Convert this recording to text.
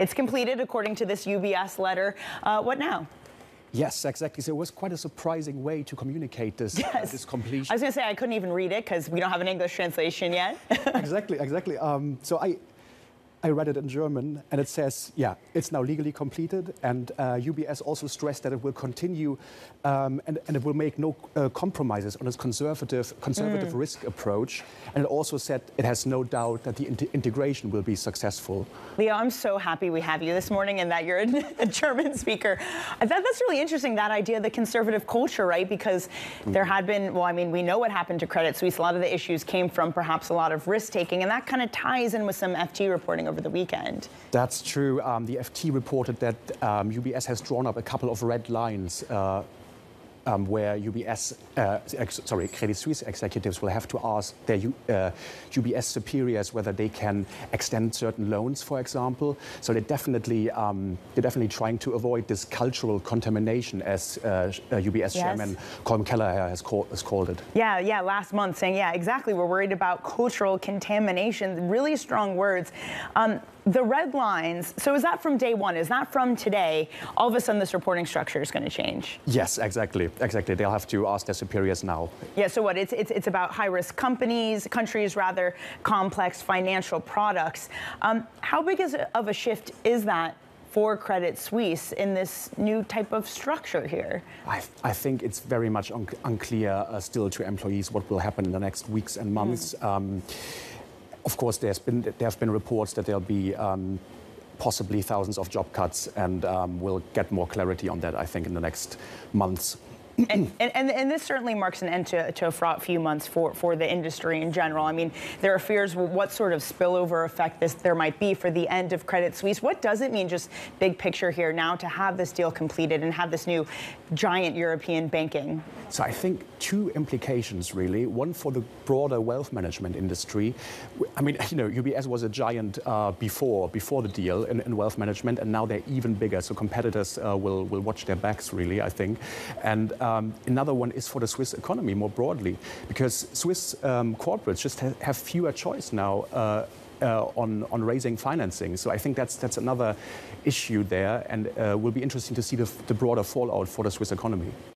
It's completed according to this UBS letter. What now? Yes, exactly. So it was quite a surprising way to communicate this, this completion. I was going to say I couldn't even read it because we don't have an English translation yet. Exactly. So I read it in German, and it says, yeah, it's now legally completed, and UBS also stressed that it will continue, and it will make no compromises on its conservative risk approach, and it also said it has no doubt that the integration will be successful. Leo, I'm so happy we have you this morning and that you're a German speaker. That's really interesting, that idea, the conservative culture, right? Because there had been, well, I mean, we know what happened to Credit Suisse. A lot of the issues came from perhaps a lot of risk-taking, and that kind of ties in with some FT reporting over the weekend. That's true. The FT reported that UBS has drawn up a couple of red lines where Credit Suisse executives will have to ask their UBS superiors whether they can extend certain loans, for example. So they're definitely trying to avoid this cultural contamination, as UBS chairman Colm Kelleher has called it. Yeah, last month saying, yeah, exactly. We're worried about cultural contamination. Really strong words. The red lines, so is that from day one? Is that from today? All of a sudden, this reporting structure is going to change? Yes, exactly. They'll have to ask their superiors now. Yeah, so what, it's about high-risk countries, rather, complex financial products. How big of a shift is that for Credit Suisse in this new type of structure here? I think it's very much unclear still to employees what will happen in the next weeks and months. Of course, there have been reports that there'll be possibly thousands of job cuts, and we'll get more clarity on that, I think, in the next months. And this certainly marks an end to a fraught few months for the industry in general. I mean, there are fears what sort of spillover effect there might be for the end of Credit Suisse. What does it mean, just big picture here now, to have this deal completed and have this new giant European banking? So I think two implications, really. One for the broader wealth management industry. I mean, you know, UBS was a giant before the deal in wealth management, and now they're even bigger. So competitors will watch their backs, really, I think. And another one is for the Swiss economy more broadly, because Swiss corporates just have fewer choice now on raising financing. So I think that's another issue there, and will be interesting to see the broader fallout for the Swiss economy.